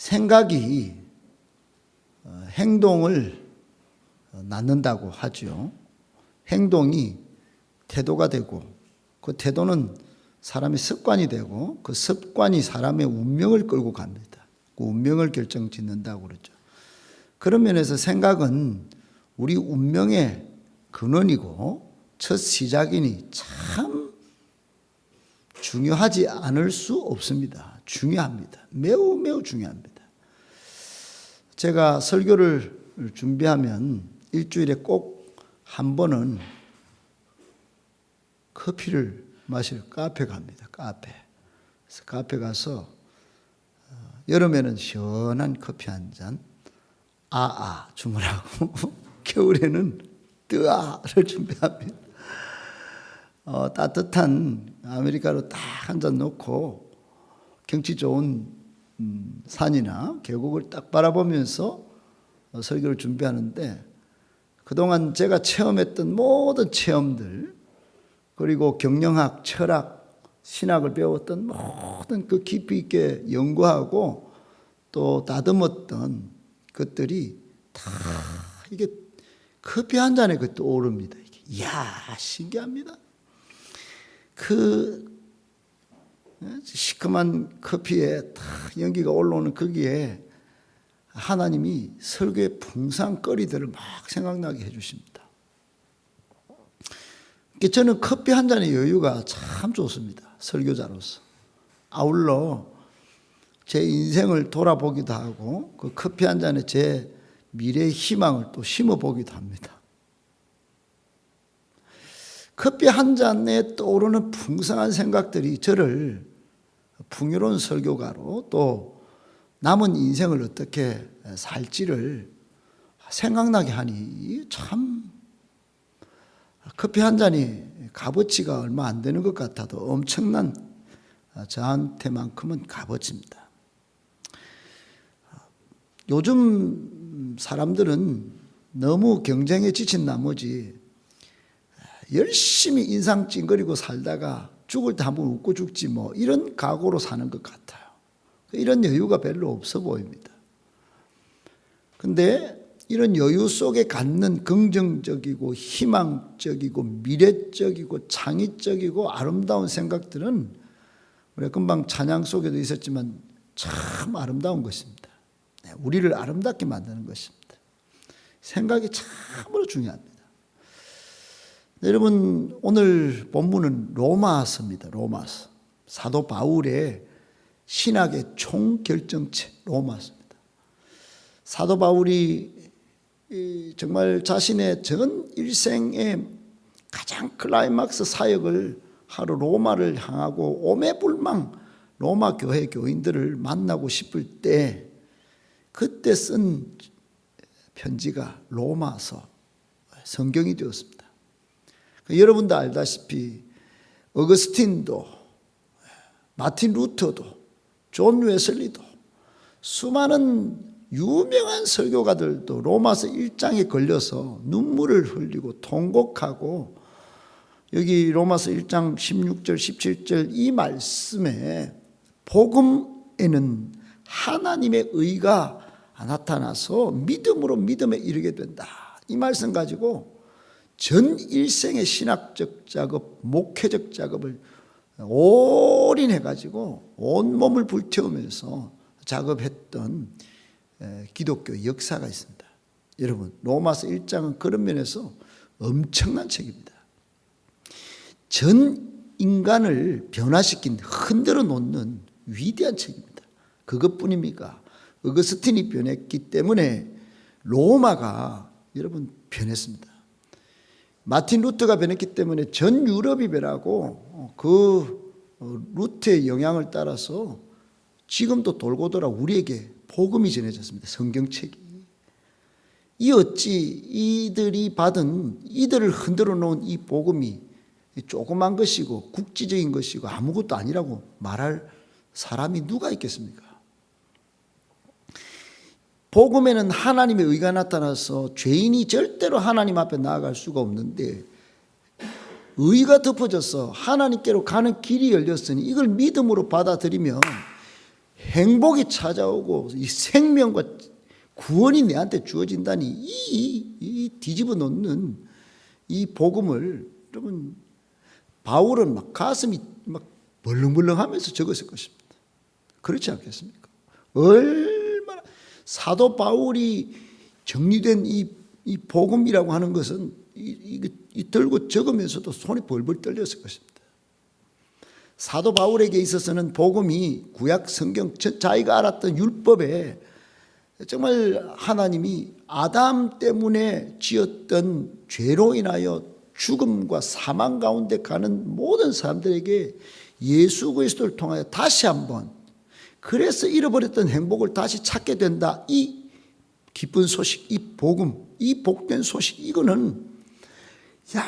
생각이 행동을 낳는다고 하죠. 행동이 태도가 되고 그 태도는 사람의 습관이 되고 그 습관이 사람의 운명을 끌고 갑니다. 그 운명을 결정짓는다고 그러죠. 그런 면에서 생각은 우리 운명의 근원이고 첫 시작이니 참 중요하지 않을 수 없습니다. 중요합니다. 매우 매우 중요합니다. 제가 설교를 준비하면 일주일에 꼭 한 번은 커피를 마시러 카페 갑니다. 카페. 그래서 카페 가서 여름에는 시원한 커피 한 잔, 주문하고 겨울에는 뜨아를 준비합니다. 따뜻한 아메리카노 딱 한 잔 넣고 경치 좋은 산이나 계곡을 딱 바라보면서 설교를 준비하는데 그동안 제가 체험했던 모든 체험들 그리고 경영학, 철학, 신학을 배웠던 모든 그 깊이 있게 연구하고 또 다듬었던 것들이 다 이게 커피 한 잔에 그 떠오릅니다. 이야, 신기합니다. 그 시큼한 커피에 딱 연기가 올라오는 거기에 하나님이 설교의 풍성거리들을 막 생각나게 해주십니다. 저는 커피 한 잔의 여유가 참 좋습니다. 설교자로서. 아울러 제 인생을 돌아보기도 하고 그 커피 한 잔에 제 미래의 희망을 또 심어보기도 합니다. 커피 한 잔에 떠오르는 풍성한 생각들이 저를 풍요로운 설교가로 또 남은 인생을 어떻게 살지를 생각나게 하니 참 커피 한 잔이 값어치가 얼마 안 되는 것 같아도 엄청난 저한테만큼은 값어치입니다. 요즘 사람들은 너무 경쟁에 지친 나머지 열심히 인상 찡그리고 살다가 죽을 때 한번 웃고 죽지 뭐 이런 각오로 사는 것 같아요. 이런 여유가 별로 없어 보입니다. 그런데 이런 여유 속에 갖는 긍정적이고 희망적이고 미래적이고 창의적이고 아름다운 생각들은 우리가 금방 찬양 속에도 있었지만 참 아름다운 것입니다. 우리를 아름답게 만드는 것입니다. 생각이 참으로 중요합니다. 여러분 오늘 본문은 로마서입니다. 로마서. 사도 바울의 신학의 총결정체 로마서입니다. 사도 바울이 정말 자신의 전 일생의 가장 클라이막스 사역을 하러 로마를 향하고 오매불망 로마 교회 교인들을 만나고 싶을 때 그때 쓴 편지가 로마서 성경이 되었습니다. 여러분도 알다시피 어거스틴도 마틴 루터도 존 웨슬리도 수많은 유명한 설교가들도 로마서 1장에 걸려서 눈물을 흘리고 통곡하고 여기 로마서 1장 16절 17절 이 말씀에 복음에는 하나님의 의가 나타나서 믿음으로 믿음에 이르게 된다. 이 말씀 가지고 전 일생의 신학적 작업, 목회적 작업을 올인해가지고 온몸을 불태우면서 작업했던 기독교 역사가 있습니다. 여러분 로마서 1장은 그런 면에서 엄청난 책입니다. 전 인간을 변화시킨 흔들어 놓는 위대한 책입니다. 그것뿐입니까? 어거스틴이 변했기 때문에 로마가 여러분 변했습니다. 마틴 루터가 변했기 때문에 전 유럽이 변하고 그 루터의 영향을 따라서 지금도 돌고 돌아 우리에게 복음이 전해졌습니다. 성경책이. 이 어찌 이들이 받은 이들을 흔들어 놓은 이 복음이 조그만 것이고 국지적인 것이고 아무것도 아니라고 말할 사람이 누가 있겠습니까? 복음에는 하나님의 의가 나타나서 죄인이 절대로 하나님 앞에 나아갈 수가 없는데 의가 덮어져서 하나님께로 가는 길이 열렸으니 이걸 믿음으로 받아들이면 행복이 찾아오고 이 생명과 구원이 내한테 주어진다니 이 뒤집어 놓는 이 복음을 여러분 바울은 막 가슴이 막 벌렁벌렁하면서 적었을 것입니다. 그렇지 않겠습니까? 얼마나 사도 바울이 정리된 이 복음이라고 하는 것은 이 들고 적으면서도 손이 벌벌 떨렸을 것입니다. 사도 바울에게 있어서는 복음이 구약 성경 자기가 알았던 율법에 정말 하나님이 아담 때문에 지었던 죄로 인하여 죽음과 사망 가운데 가는 모든 사람들에게 예수 그리스도를 통하여 다시 한번 그래서 잃어버렸던 행복을 다시 찾게 된다. 이 기쁜 소식, 이 복음, 이 복된 소식, 이거는 야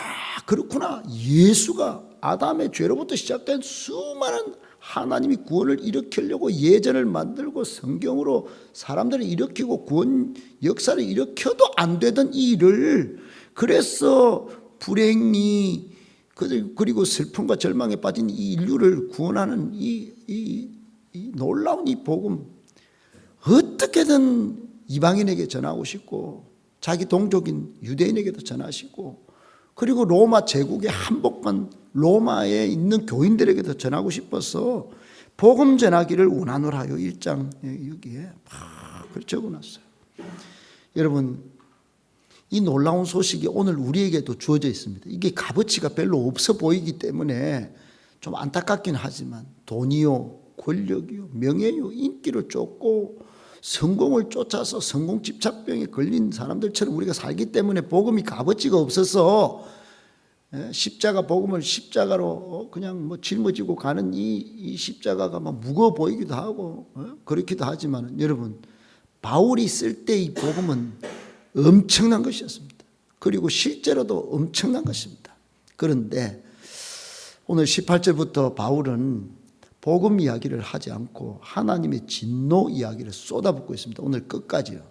그렇구나. 예수가 아담의 죄로부터 시작된 수많은 하나님이 구원을 일으키려고 예전을 만들고 성경으로 사람들을 일으키고 구원 역사를 일으켜도 안 되던 이 일을 그래서 불행이 그리고 슬픔과 절망에 빠진 이 인류를 구원하는 이 놀라운 이 복음 어떻게든 이방인에게 전하고 싶고 자기 동족인 유대인에게도 전하시고 그리고 로마 제국의 한복판 로마에 있는 교인들에게도 전하고 싶어서 복음 전하기를 원하노라 하여 1장 여기에 막 적어놨어요. 여러분 이 놀라운 소식이 오늘 우리에게도 주어져 있습니다. 이게 값어치가 별로 없어 보이기 때문에 좀 안타깝긴 하지만 돈이요 권력이요 명예요 인기를 쫓고 성공을 쫓아서 성공 집착병에 걸린 사람들처럼 우리가 살기 때문에 복음이 값어치가 없어서 십자가 복음을 십자가로 그냥 뭐 짊어지고 가는 이 십자가가 막 무거워 보이기도 하고 그렇기도 하지만 여러분 바울이 쓸 때 이 복음은 엄청난 것이었습니다. 그리고 실제로도 엄청난 것입니다. 그런데 오늘 18절부터 바울은 복음 이야기를 하지 않고 하나님의 진노 이야기를 쏟아붓고 있습니다. 오늘 끝까지요.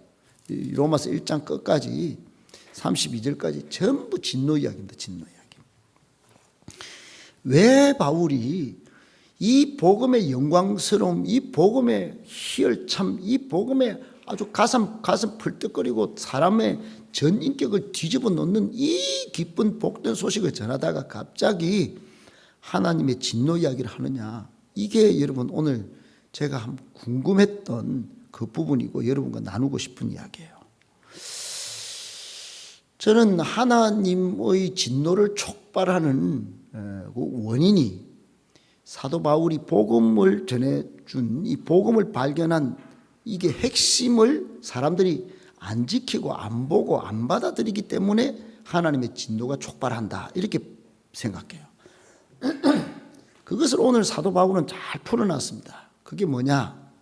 로마서 1장 끝까지 32절까지 전부 진노 이야기입니다. 진노 이야기. 왜 바울이 이 복음의 영광스러움, 이 복음의 희열참, 이 복음의 아주 가슴 펄떡거리고 사람의 전 인격을 뒤집어 놓는 이 기쁜 복된 소식을 전하다가 갑자기 하나님의 진노 이야기를 하느냐. 이게 여러분 오늘 제가 궁금했던 그 부분이고 여러분과 나누고 싶은 이야기예요. 저는 하나님의 진노를 촉발하는 원인이 사도 바울이 복음을 전해준 이 복음을 발견한 이게 핵심을 사람들이 안 지키고 안 보고 안 받아들이기 때문에 하나님의 진노가 촉발한다 이렇게 생각해요. 그것을 오늘 사도 바울은 잘 풀어놨습니다. 그게 뭐냐?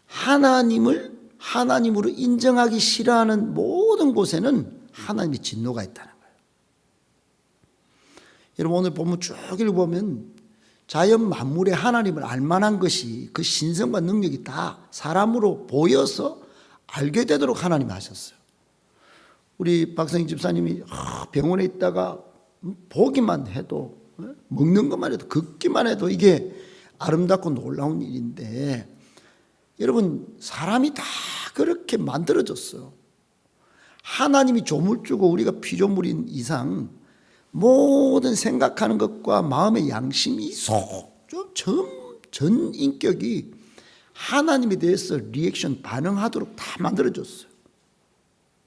하나님을 하나님으로 인정하기 싫어하는 모든 곳에는 하나님의 진노가 있다는 거예요. 여러분 오늘 본문 쭉 읽어보면 자연 만물의 하나님을 알만한 것이 그 신성과 능력이 다 사람으로 보여서 알게 되도록 하나님이 하셨어요. 우리 박성희 집사님이 병원에 있다가 보기만 해도 먹는 것만 해도 걷기만 해도 이게 아름답고 놀라운 일인데 여러분 사람이 다 그렇게 만들어졌어요. 하나님이 조물주고 우리가 피조물인 이상 모든 생각하는 것과 마음의 양심이 전 인격이 하나님에 대해서 리액션 반응하도록 다 만들어졌어요.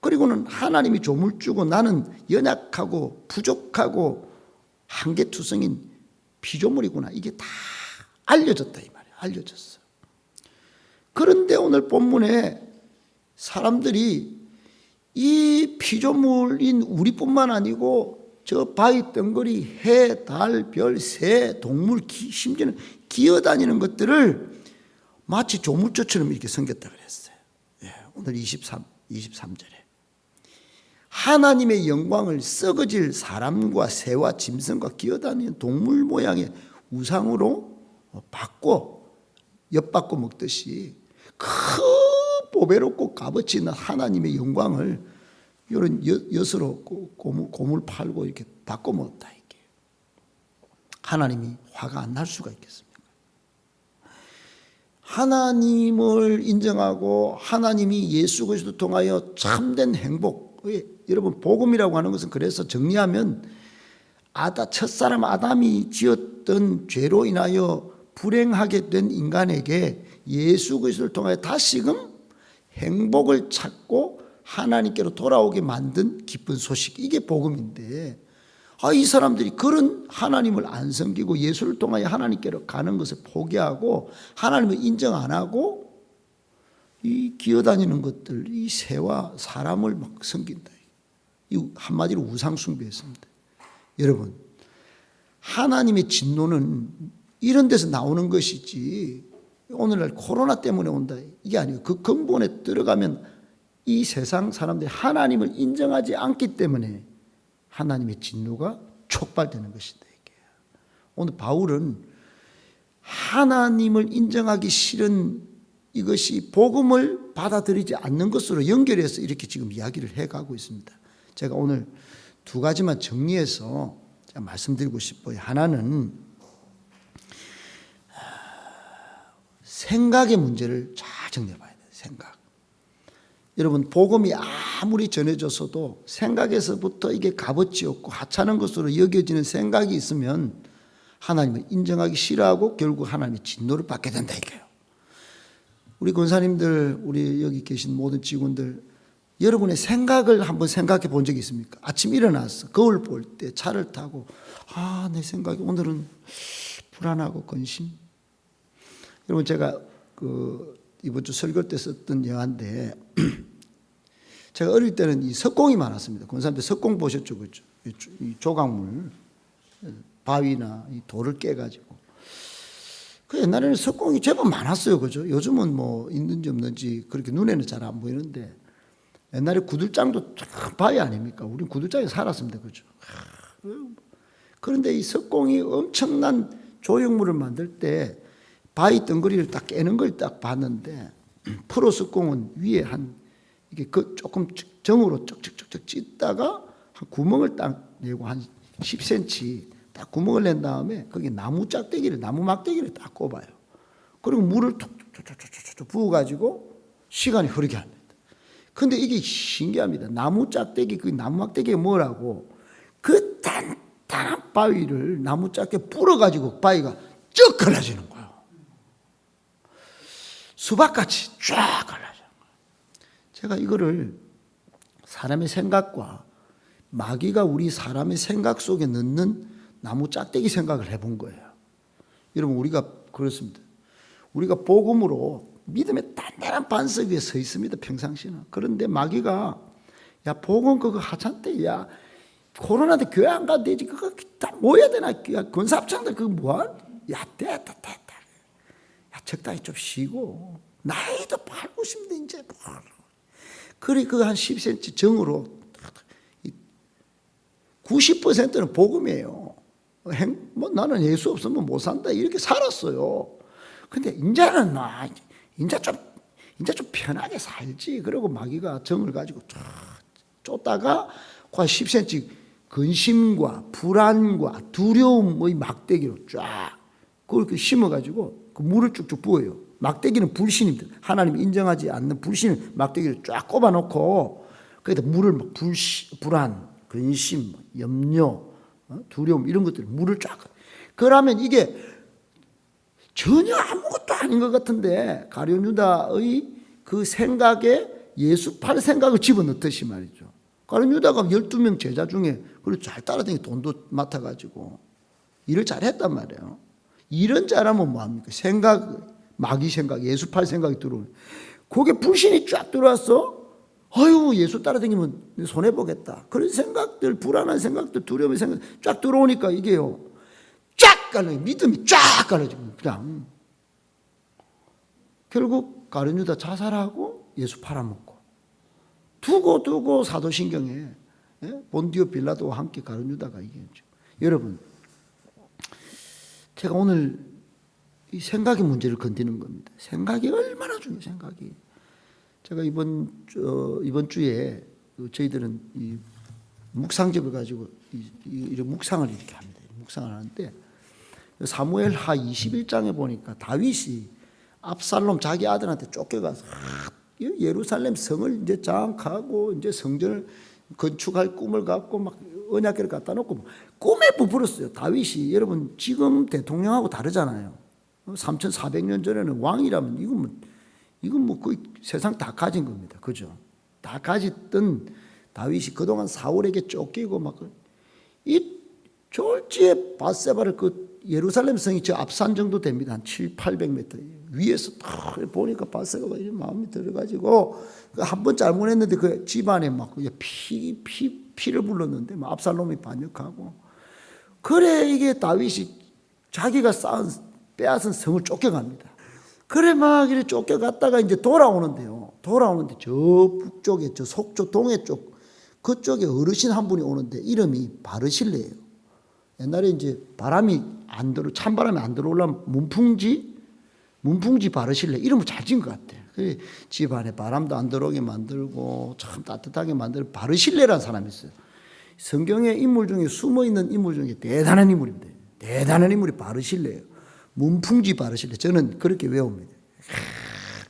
그리고는 하나님이 조물주고 나는 연약하고 부족하고 한계투성인 피조물이구나. 이게 다 알려졌다 이 말이에요. 알려졌어요. 그런데 오늘 본문에 사람들이 이 피조물인 우리뿐만 아니고 저 바위 덩거리 해, 달, 별, 새, 동물, 심지어는 기어다니는 것들을 마치 조물주처럼 이렇게 섬겼다 그랬어요. 오늘 23절에 하나님의 영광을 썩어질 사람과 새와 짐승과 기어다니는 동물 모양의 우상으로 엿바꿔 먹듯이 큰 보배롭고 값어치 있는 하나님의 영광을 이런 엿으로 고물 팔고 이렇게 바꿔 먹었다. 이게 하나님이 화가 안 날 수가 있겠습니까? 하나님을 인정하고 하나님이 예수 그리스도 통하여 참된 행복, 여러분 복음이라고 하는 것은 그래서 정리하면 첫사람 아담이 지었던 죄로 인하여 불행하게 된 인간에게 예수 그리스도를 통하여 다시금 행복을 찾고 하나님께로 돌아오게 만든 기쁜 소식, 이게 복음인데, 이 사람들이 그런 하나님을 안 섬기고 예수를 통하여 하나님께로 가는 것을 포기하고 하나님을 인정 안 하고 이 기어다니는 것들, 이 새와 사람을 막 섬긴다. 이 한마디로 우상 숭배했습니다. 여러분, 하나님의 진노는 이런 데서 나오는 것이지 오늘날 코로나 때문에 온다 이게 아니에요. 그 근본에 들어가면 이 세상 사람들이 하나님을 인정하지 않기 때문에 하나님의 진노가 촉발되는 것이다. 이게. 오늘 바울은 하나님을 인정하기 싫은 이것이 복음을 받아들이지 않는 것으로 연결해서 이렇게 지금 이야기를 해가고 있습니다. 제가 오늘 두 가지만 정리해서 제가 말씀드리고 싶어요. 하나는 생각의 문제를 잘 정리해 봐야 돼요. 생각. 여러분, 복음이 아무리 전해져서도 생각에서부터 이게 값어치 없고 하찮은 것으로 여겨지는 생각이 있으면 하나님을 인정하기 싫어하고 결국 하나님의 진노를 받게 된다 이거예요. 우리 권사님들, 우리 여기 계신 모든 직원들, 여러분의 생각을 한번 생각해 본 적이 있습니까? 아침 일어나서 거울 볼 때 차를 타고 내 생각이 오늘은 불안하고 근심. 여러분, 제가 이번 주 설교 때 썼던 영화인데 제가 어릴 때는 이 석공이 많았습니다. 권사님들 석공 보셨죠? 그렇죠? 이 조각물, 바위나 이 돌을 깨가지고. 그 옛날에는 석공이 제법 많았어요. 그죠? 요즘은 뭐 있는지 없는지 그렇게 눈에는 잘 안 보이는데 옛날에 구들장도 바위 아닙니까? 우린 구들장에 살았습니다. 그죠? 그런데 이 석공이 엄청난 조형물을 만들 때 바위 덩어리를 딱 깨는 걸 딱 봤는데 프로 석공은 위에 이게 조금 정으로 쩍쩍쩍쩍 찢다가 한 구멍을 딱 내고 한 10cm 딱 구멍을 낸 다음에 거기 나무 막대기를 딱 꼽아요. 그리고 물을 툭툭툭툭툭 부어가지고 시간이 흐르게 합니다. 근데 이게 신기합니다. 나무 막대기가 뭐라고 그 단단한 바위를 나무 짝대 불어가지고 바위가 쩍 갈라지는 거예요. 수박같이 쫙 갈라져요. 제가 이거를 사람의 생각과 마귀가 우리 사람의 생각 속에 넣는 나무 짝대기 생각을 해본 거예요. 여러분, 우리가 그렇습니다. 우리가 복음으로 믿음의 단단한 반석 위에 서 있습니다. 평상시는. 그런데 마귀가 야 복음 그거 하찮대. 야 코로나 때 교회 안 가도 되지. 그거 다 모여야 되나. 야 권사합장들 그거 뭐야. 야 됐다. 야 적당히 좀 쉬고 나이도 8, 90대 이제 그래 그거 한 10cm 정으로 90%는 복음이에요. 나는 예수 없으면 못 산다 이렇게 살았어요. 근데 이제는 이제 좀 편하게 살지. 그리고 마귀가 정을 가지고 쫙 쫓다가 그 10cm 근심과 불안과 두려움의 막대기로 쫙 그렇게 심어가지고 그 물을 쭉쭉 부어요. 막대기는 불신입니다. 하나님 인정하지 않는 불신을 막대기를 쫙 꼽아놓고 거기다 물을 막 불안, 근심, 염려, 두려움 이런 것들 물을 쫙. 그러면 이게 전혀 아무것도 아닌 것 같은데 가룟 유다의 그 생각에 예수팔 생각을 집어넣듯이 말이죠. 가룟 유다가 12명 제자 중에 그리고 잘 따라다니고 돈도 맡아가지고 일을 잘했단 말이에요. 일은 잘하면 뭐합니까? 마귀 생각, 예수팔 생각이 들어오네. 거기에 불신이 쫙 들어왔어. 아유, 예수 따라다니면 손해보겠다. 그런 생각들, 불안한 생각들, 두려움의 생각 쫙 들어오니까 이게요. 쫙 갈라요. 믿음이 쫙 갈라지고 그냥. 결국 가룟 유다 자살하고 예수 팔아먹고. 두고 사도신경에 본디오 빌라도와 함께 가룟 유다가 이겼죠. 여러분, 제가 오늘 이 생각의 문제를 건드는 겁니다. 생각이 얼마나 중요해요. 생각이. 제가 이번 주에 저희들은 이 묵상집을 가지고 이 묵상을 이렇게 합니다. 묵상을 하는데 사무엘하 21장에 보니까 다윗이 압살롬 자기 아들한테 쫓겨가서 예루살렘 성을 이제 장악하고 이제 성전을 건축할 꿈을 갖고 막 언약궤를 갖다 놓고 꿈에 부풀었어요. 다윗이 여러분 지금 대통령하고 다르잖아요. 3,400년 전에는 왕이라면 이건 뭐 거의 세상 다 가진 겁니다. 그죠? 다 가졌던 다윗이 그동안 사울에게 쫓기고 막 이 졸지에 밧세바를 그 예루살렘 성이 저 앞산 정도 됩니다. 한 700~800m 위에서 딱 보니까 밧세바가 마음이 들어가지고 한 번 잘못했는데 그 집안에 막 피를 불렀는데 막 압살롬이 반역하고 그래 이게 다윗이 자기가 빼앗은 성을 쫓겨갑니다. 그래 막 이렇게 쫓겨갔다가 이제 돌아오는데요. 돌아오는데 저 북쪽에 저 속초 동해 쪽 그쪽에 어르신 한 분이 오는데 이름이 바르실레예요. 옛날에 이제 바람이 안 들어 찬바람이 안 들어오려면 문풍지 바르실레 이름을 잘 지은 것 같아요. 그래 집안에 바람도 안 들어오게 만들고 참 따뜻하게 만드는 바르실레라는 사람이 있어요. 성경의 인물 중에 숨어 있는 인물 중에 대단한 인물입니다. 대단한 인물이 바르실레예요. 문풍지 바르실레. 저는 그렇게 외웁니다.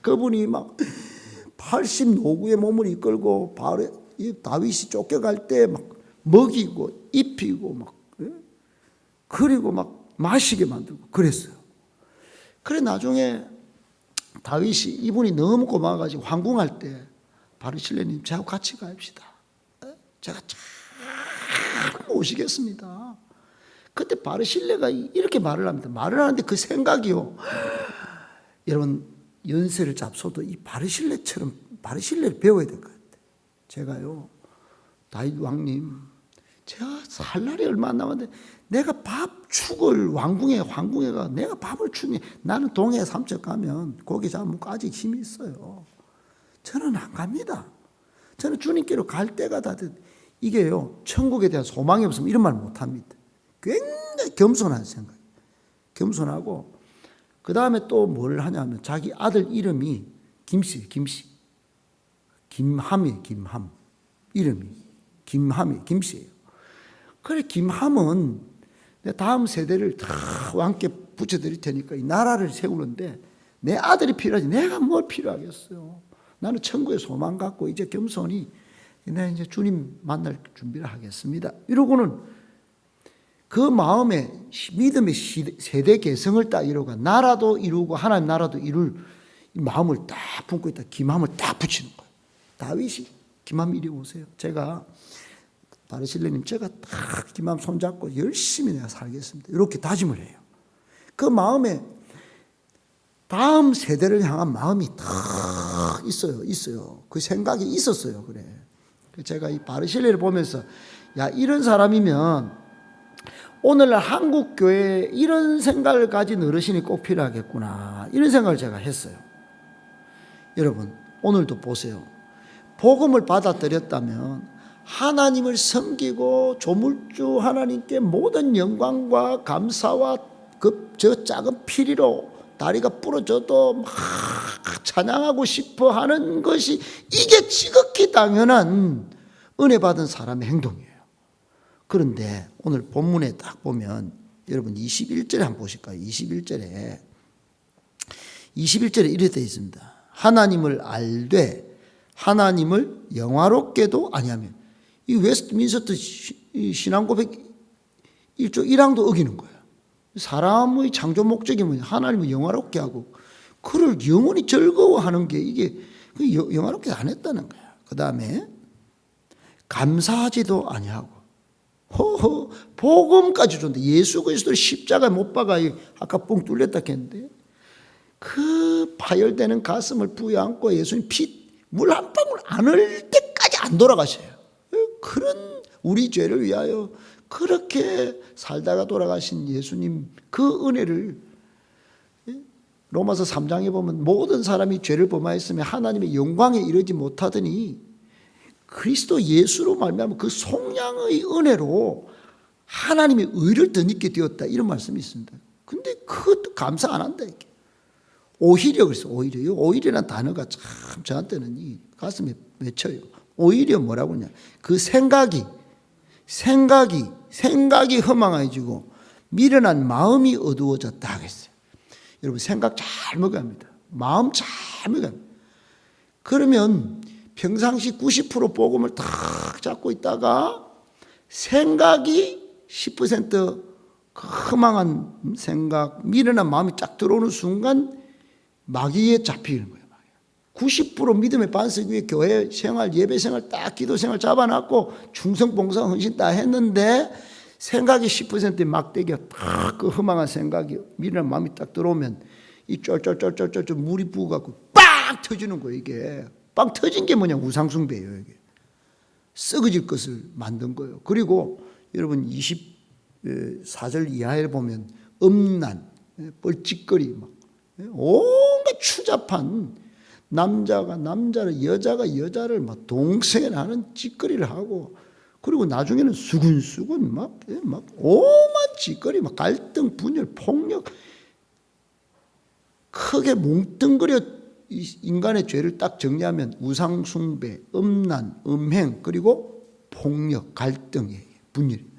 그분이 막 80 노구의 몸을 이끌고 다윗이 쫓겨갈 때 막 먹이고 입히고 막 그리고 막 마시게 만들고 그랬어요. 그래 나중에 다윗이 이분이 너무 고마워가지고 황궁할 때 바르실레님 저하고 같이 갑시다. 제가 잘 모시겠습니다. 그때 바르실레가 이렇게 말을 합니다. 말을 하는데 그 생각이요. 여러분 연세를 잡숴도 이 바르실레처럼 바르실레를 배워야 될 것 같아요. 제가요 다윗 왕님 제가 살 날이 얼마 안 남았는데 내가 밥축을 황궁에가 내가 밥을 추니 나는 동해 삼척 가면 고기 잡으면 아직 힘이 있어요. 저는 안 갑니다. 저는 주님께로 갈 때가 다 됐. 이게요 천국에 대한 소망이 없으면 이런 말 못합니다. 굉장히 겸손한 생각. 겸손하고 그 다음에 또 뭘 하냐면 자기 아들 이름이 김씨예요. 김함이에요. 김함. 이름이 김함이에요. 김씨예요. 그래 김함은 다음 세대를 다 왕께 붙여드릴 테니까 이 나라를 세우는데 내 아들이 필요하지 내가 뭘 필요하겠어요. 나는 천국에 소망 갖고 이제 겸손히 내가 이제 주님 만날 준비를 하겠습니다. 이러고는 그 마음에 믿음의 세대 개성을 딱 이루고 나라도 이루고 하나님 나라도 이룰 마음을 딱 품고 있다. 김함을 딱 붙이는 거예요. 다윗이 김함 이리 오세요. 제가 바르실레님 제가 딱 김함 손잡고 열심히 내가 살겠습니다. 이렇게 다짐을 해요. 그 마음에 다음 세대를 향한 마음이 딱 있어요. 그 생각이 있었어요. 그래. 제가 이 바르실레를 보면서 야 이런 사람이면 오늘날 한국 교회에 이런 생각을 가진 어르신이 꼭 필요하겠구나. 이런 생각을 제가 했어요. 여러분 오늘도 보세요. 복음을 받아들였다면 하나님을 섬기고 조물주 하나님께 모든 영광과 감사와 저 작은 피리로 다리가 부러져도 막 찬양하고 싶어 하는 것이 이게 지극히 당연한 은혜 받은 사람의 행동이에요. 그런데 오늘 본문에 딱 보면 여러분 21절에 한번 보실까요? 21절에 이렇게 되어 있습니다. 하나님을 알되 하나님을 영화롭게도 아니하면 이 웨스트민스터 신앙고백 1조 1항도 어기는 거예요. 사람의 창조 목적이 뭐냐? 하나님을 영화롭게 하고 그를 영원히 즐거워하는 게 이게 영화롭게 안 했다는 거야. 그 다음에 감사하지도 아니하고 복음까지 줬는데 예수 그리스도를 십자가에 못 박아 아까 뻥 뚫렸다 했는데 그 파열되는 가슴을 부여안고 예수님 물 한 방울 안 흘 때까지 안 돌아가셔요. 그런 우리 죄를 위하여 그렇게 살다가 돌아가신 예수님 그 은혜를 로마서 3장에 보면 모든 사람이 죄를 범하였으며 하나님의 영광에 이르지 못하더니 그리스도 예수로 말미암아 그 속량의 은혜로 하나님의 의를 덧입게 되었다 이런 말씀이 있습니다. 근데 그것도 감사 안 한다 이게. 오히려 그래서 오히려라는 단어가 참 저한테는 이 가슴에 맺혀요. 오히려 뭐라고 하냐? 그 생각이 허망해지고 미련한 마음이 어두워졌다 하겠어요. 여러분 생각 잘 먹어야 합니다. 마음 참여가. 그러면 평상시 90% 복음을 탁 잡고 있다가 생각이 10% 허망한 생각, 미련한 마음이 쫙 들어오는 순간 마귀에 잡히는 거예요. 90% 믿음의 반석 위에 교회 생활, 예배 생활, 딱 기도 생활 잡아놨고 충성, 봉사, 헌신 다 했는데 생각이 10%의 막대기가 팍 그 허망한 생각이 미련한 마음이 딱 들어오면 이 쫄쫄쫄쫄쫄 물이 부어갖고 빵 터지는 거예요. 이게 빵 터진 게 뭐냐? 우상숭배예요. 이게 썩어질 것을 만든 거예요. 그리고 여러분 24절 이하에 보면 음란, 뻘짓거리, 막 온갖 추잡한 남자가 남자를, 여자가 여자를 막 동생하는 짓거리를 하고, 그리고 나중에는 수근수근 막 오만 짓거리, 막 갈등, 분열, 폭력, 크게 뭉뚱그려 인간의 죄를 딱 정리하면 우상숭배, 음란, 음행, 그리고 폭력, 갈등이에요. 분열.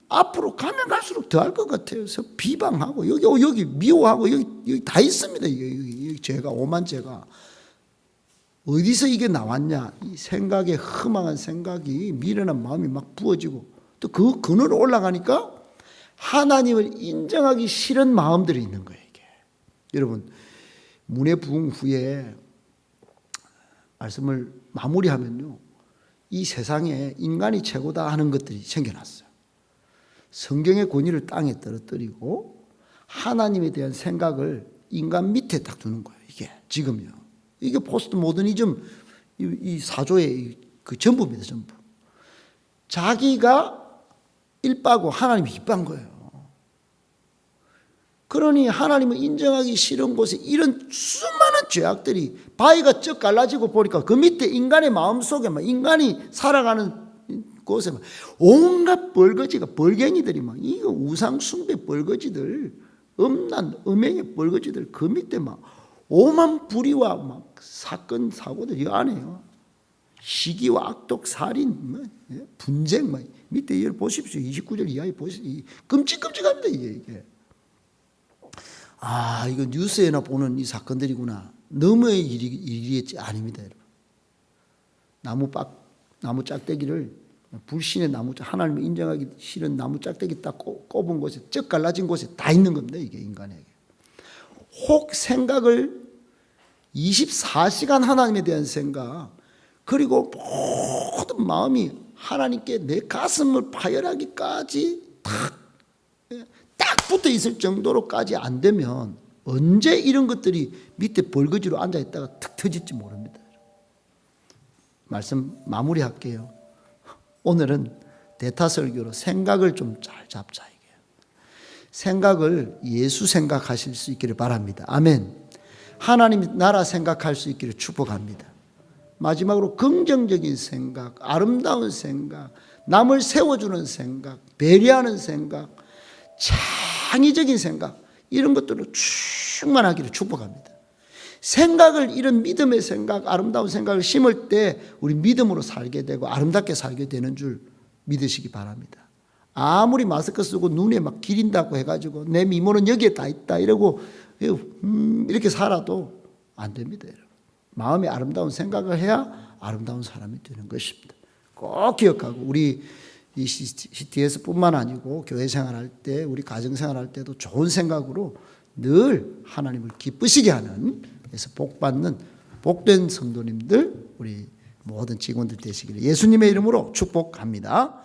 앞으로 가면 갈수록 더 할 것 같아요. 그래서 비방하고 여기 미워하고 여기 다 있습니다. 여기 죄가, 오만 죄가. 어디서 이게 나왔냐? 이 생각에 허망한 생각이, 미련한 마음이 막 부어지고, 또 그 그늘로 올라가니까 하나님을 인정하기 싫은 마음들이 있는 거예요. 이게. 여러분, 문의 부흥 후에 말씀을 마무리하면요, 이 세상에 인간이 최고다 하는 것들이 생겨났어요. 성경의 권위를 땅에 떨어뜨리고 하나님에 대한 생각을 인간 밑에 딱 두는 거예요. 이게 지금요. 이게 포스트 모더니즘 이 사조의 그 전부입니다. 전부. 자기가 일바고 하나님이 이빠인 거예요. 그러니 하나님을 인정하기 싫은 곳에 이런 수많은 죄악들이, 바위가 쩍 갈라지고 보니까 그 밑에 인간의 마음속에 막 인간이 살아가는 곳에 막 온갖 벌거지가, 벌갱이들이 막, 이거 우상숭배 벌거지들, 음란, 음행의 벌거지들, 그 밑에 막 오만 불의와 막 사건, 사고들 이 안에요. 시기와 악독, 살인, 분쟁, 막 밑에 이걸 보십시오. 29절 이하에 보십시오. 끔찍끔찍합니다, 이게. 아, 이거 뉴스에나 보는 이 사건들이구나. 너무의 일이겠지. 아닙니다, 여러분. 나무 짝대기를, 불신의 나무, 하나님을 인정하기 싫은 나무 짝대기 딱 꼽은 곳에, 쩍 갈라진 곳에 다 있는 겁니다, 이게 인간에게. 혹 생각을 24시간 하나님에 대한 생각, 그리고 모든 마음이 하나님께 내 가슴을 파열하기까지 딱 붙어 있을 정도로까지 안 되면 언제 이런 것들이 밑에 벌거지로 앉아 있다가 툭 터질지 모릅니다. 말씀 마무리할게요. 오늘은 대타설교로 생각을 좀 잘 잡자. 이게 생각을 예수 생각하실 수 있기를 바랍니다. 아멘. 하나님 나라 생각할 수 있기를 축복합니다. 마지막으로 긍정적인 생각, 아름다운 생각, 남을 세워주는 생각, 배려하는 생각, 창의적인 생각, 이런 것들로 충만하기를 축복합니다. 생각을, 이런 믿음의 생각, 아름다운 생각을 심을 때 우리 믿음으로 살게 되고 아름답게 살게 되는 줄 믿으시기 바랍니다. 아무리 마스크 쓰고 눈에 막 기린다고 해가지고 내 미모는 여기에 다 있다 이러고 이렇게 살아도 안 됩니다, 여러분. 마음에 아름다운 생각을 해야 아름다운 사람이 되는 것입니다. 꼭 기억하고, 우리 이 CTS뿐만 아니고 교회 생활할 때, 우리 가정 생활할 때도 좋은 생각으로 늘 하나님을 기쁘시게 하는, 그래서 복받는 복된 성도님들, 우리 모든 직원들 되시기를 예수님의 이름으로 축복합니다.